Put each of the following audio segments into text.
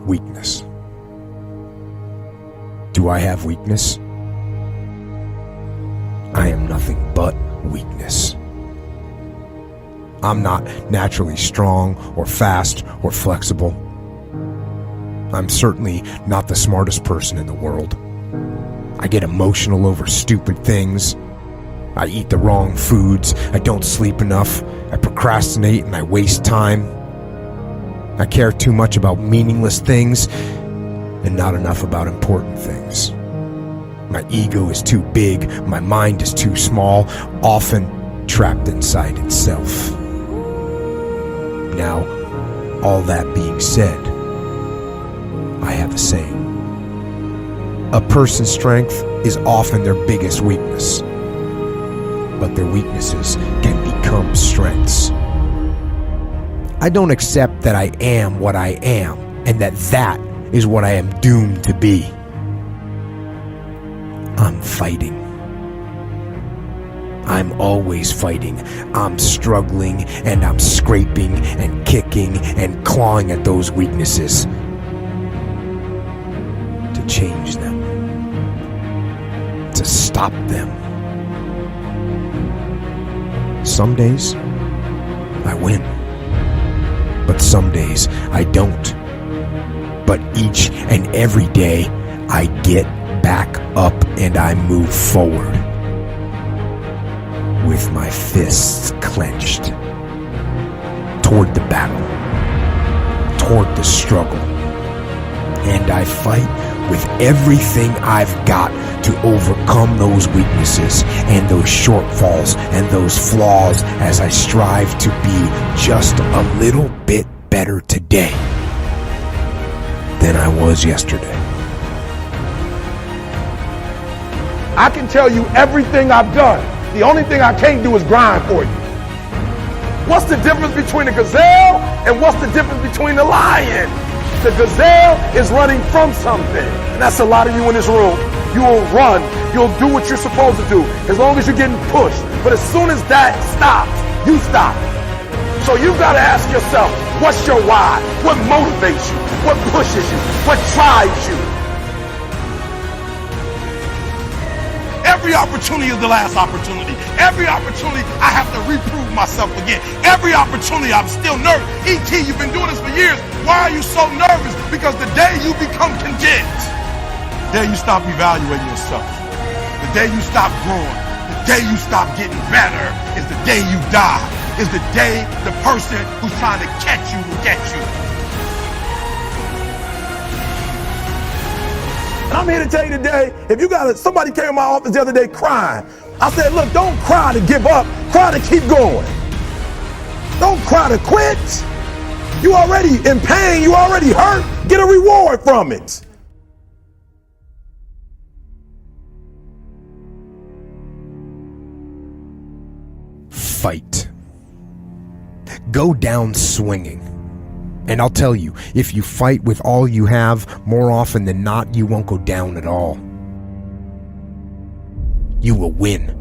Weakness. Do I have weakness? I am nothing but weakness. I'm not naturally strong or fast or flexible. I'm certainly not the smartest person in the world. I get emotional over stupid things. I eat the wrong foods. I don't sleep enough. I procrastinate and I waste time. I care too much about meaningless things and not enough about important things. My ego is too big. My mind is too small, often trapped inside itself. Now, all that being said, I have a saying. A person's strength is often their biggest weakness, but their weaknesses can become strengths. I don't accept that I am what I am, and that is what I am doomed to be. I'm fighting. I'm always fighting. I'm struggling and I'm scraping and kicking and clawing at those weaknesses to change them, to stop them. Some days I win, but some days I don't. But each and every day I get back up and I move forward with my fists clenched toward the battle, toward the struggle. And I fight with everything I've got to overcome those weaknesses and those shortfalls and those flaws as I strive to be just a little bit better today than I was yesterday. I can tell you everything I've done. The only thing I can't do is grind for you. What's the difference between a gazelle and what's the difference between a lion? The gazelle is running from something. And that's a lot of you in this room. You will run. You'll do what you're supposed to do as long as you're getting pushed. But as soon as that stops, you stop. So you've got to ask yourself, what's your why? What motivates you? What pushes you? What drives you? Every opportunity is the last opportunity. Every opportunity, I have to reprove myself again. Every opportunity, I'm still nervous. E.T., you've been doing this for years. Why are you so nervous? Because the day you become content, the day you stop evaluating yourself, the day you stop growing, the day you stop getting better is the day you die. Is the day the person who's trying to catch you will get you. And I'm here to tell you today, if you got somebody came in my office the other day crying. I said, look, don't cry to give up, cry to keep going. Don't cry to quit. You already in pain, you already hurt, get a reward from it. Fight. Go down swinging. And I'll tell you, if you fight with all you have, more often than not, you won't go down at all. You will win.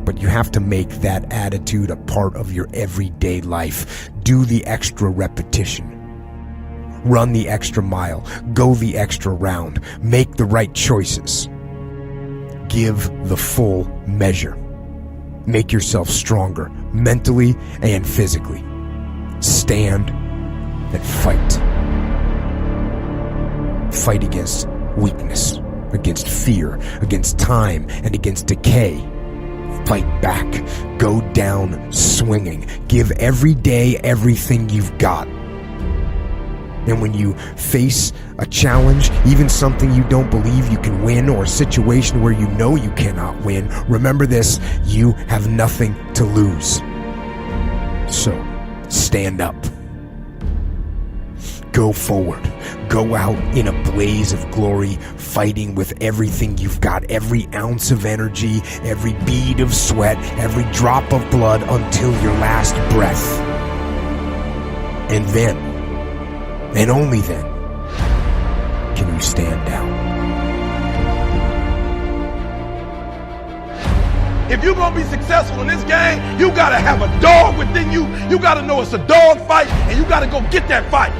But you have to make that attitude a part of your everyday life. Do the extra repetition. Run the extra mile. Go the extra round. Make the right choices. Give the full measure. Make yourself stronger, mentally and physically. Stand and fight. Fight against weakness, against fear, against time, and against decay. Fight back. Go down swinging. Give every day everything you've got. And when you face a challenge, even something you don't believe you can win, or a situation where you know you cannot win, remember this: you have nothing to lose. So, stand up. Go forward. Go out in a blaze of glory, fighting with everything you've got, every ounce of energy, every bead of sweat, every drop of blood until your last breath. And then, and only then, can you stand down. If you're going to be successful in this game, you got to have a dog within you. You got to know it's a dog fight, and you got to go get that fight.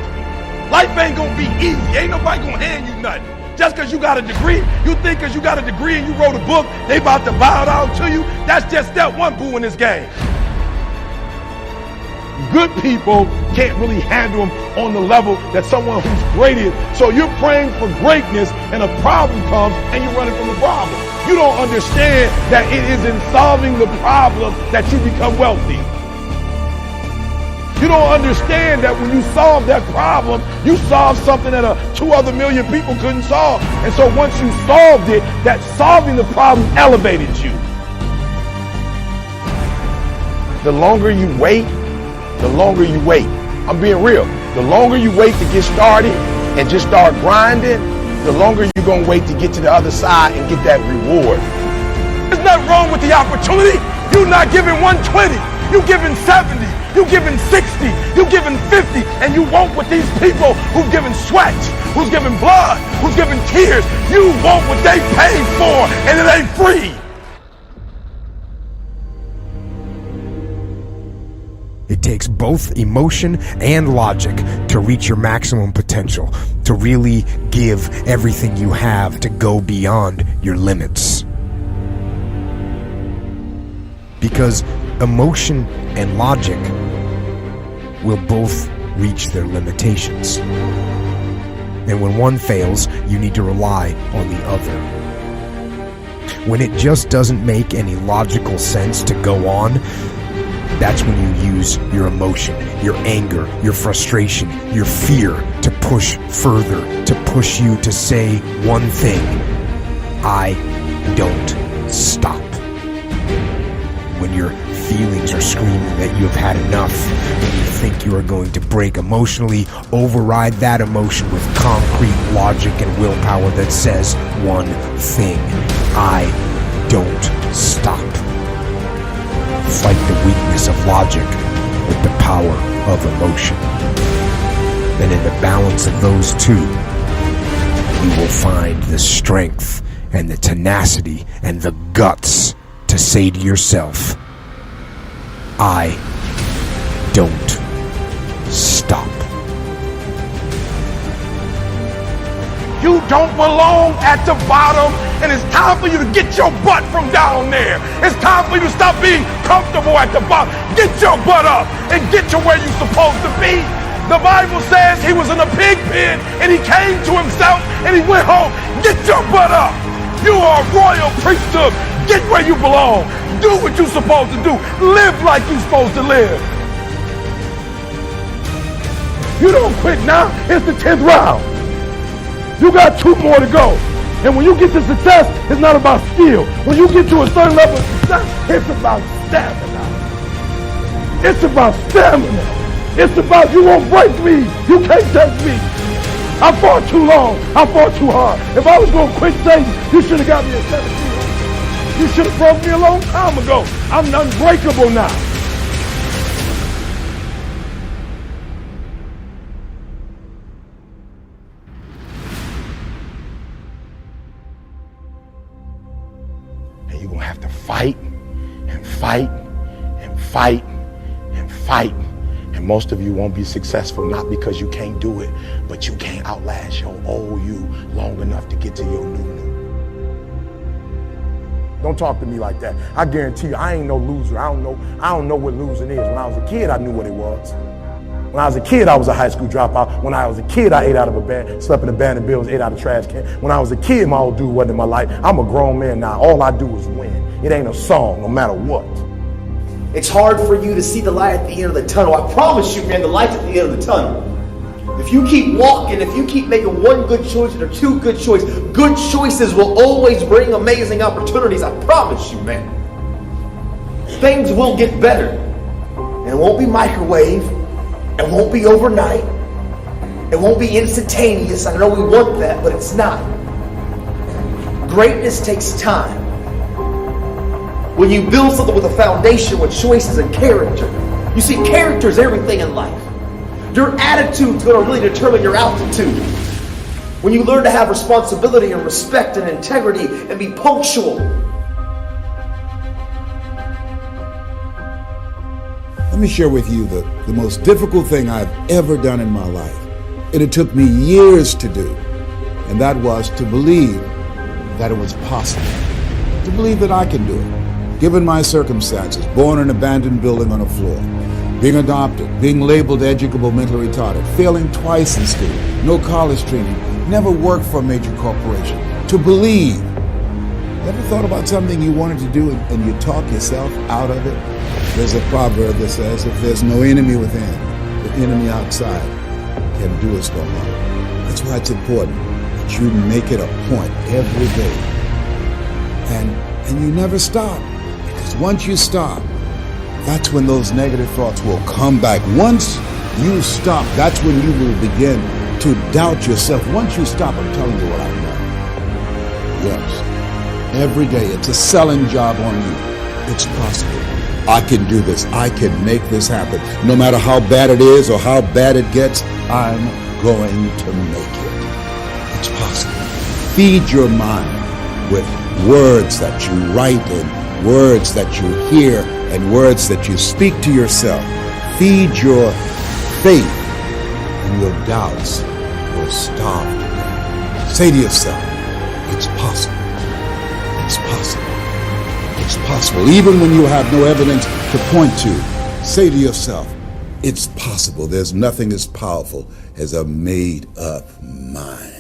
Life ain't gonna be easy. Ain't nobody gonna hand you nothing. Just because you got a degree, you think because you got a degree and you wrote a book, they about to bow down to you. That's just step one, boo, in this game. Good people can't really handle them on the level that someone who's great is. So you're praying for greatness and a problem comes and you're running from the problem. You don't understand that it is in solving the problem that you become wealthy. You don't understand that when you solve that problem, you solve something that 2 other million people couldn't solve. And so once you solved it, that solving the problem elevated you. The longer you wait, the longer you wait. I'm being real. The longer you wait to get started and just start grinding, the longer you're going to wait to get to the other side and get that reward. There's nothing wrong with the opportunity. You're not giving 120. You're giving 70. You're giving 60. You're giving 50. And you want what these people who've given sweat, who's given blood, who's given tears, you want what they paid for, and it ain't free. It takes both emotion and logic to reach your maximum potential, to really give everything you have, to go beyond your limits. Because emotion and logic will both reach their limitations. And when one fails, you need to rely on the other. When it just doesn't make any logical sense to go on, that's when you use your emotion, your anger, your frustration, your fear to push further, to push you to say one thing: I don't stop. When your feelings are screaming that you have had enough, when you think you are going to break emotionally, override that emotion with concrete logic and willpower that says one thing: I don't stop. Fight the weakness of logic with the power of emotion. And in the balance of those two, you will find the strength and the tenacity and the guts to say to yourself, I don't stop. You don't belong at the bottom, and it's time for you to get your butt from down there. It's time for you to stop being comfortable at the bottom. Get your butt up and get to where you're supposed to be. The Bible says he was in a pig pen and he came to himself and he went home. Get your butt up. You are a royal priesthood. Get where you belong. Do what you're supposed to do. Live like you're supposed to live. You don't quit now. It's the 10th round. You got 2 more to go. And when you get to success, it's not about skill. When you get to a certain level of success, it's about stamina. It's about stamina. It's about you won't break me. You can't touch me. I fought too long. I fought too hard. If I was going to quit Satan, you should have got me at 17. You should have broke me a long time ago. I'm unbreakable now. And you're going to have to fight and fight and fight and fight. And most of you won't be successful, not because you can't do it, but you can't outlast your old you long enough to get to your new. Don't talk to me like that. I guarantee you, I ain't no loser. I don't know what losing is. When I was a kid, I knew what it was. When I was a kid, I was a high school dropout. When I was a kid, I ate out of a bed, slept in abandoned buildings, ate out of trash can. When I was a kid, my old dude wasn't in my life. I'm a grown man now. All I do is win. It ain't a song, no matter what. It's hard for you to see the light at the end of the tunnel. I promise you, man, the light's at the end of the tunnel. If you keep walking, if you keep making one good choice or 2 good choices, good choices will always bring amazing opportunities. I promise you, man. Things will get better. And it won't be microwave. It won't be overnight. It won't be instantaneous. I know we want that, but it's not. Greatness takes time. When you build something with a foundation, with choices and character, you see, character is everything in life. Your attitude's going to really determine your altitude. When you learn to have responsibility and respect and integrity and be punctual. Let me share with you the most difficult thing I've ever done in my life And it took me years to do. And that was to believe that it was possible. To believe that I can do it. Given my circumstances, born in an abandoned building on a floor, being adopted, being labeled educable mentally retarded, failing twice in school, no college training, never worked for a major corporation. To believe. You ever thought about something you wanted to do and you talk yourself out of it? There's a proverb that says, if there's no enemy within, the enemy outside can do us no harm. That's why it's important that you make it a point every day. And you never stop. Because once you stop, that's when those negative thoughts will come back. Once you stop, that's when you will begin to doubt yourself. Once you stop, I'm telling you what I've done. Yes. Every day, it's a selling job on you. It's possible. I can do this. I can make this happen. No matter how bad it is or how bad it gets, I'm going to make it. It's possible. Feed your mind with words that you write and words that you hear and words that you speak to yourself. Feed your faith and your doubts will starve to death. Say to yourself, it's possible. It's possible. It's possible. Even when you have no evidence to point to, say to yourself, it's possible. There's nothing as powerful as a made-up mind.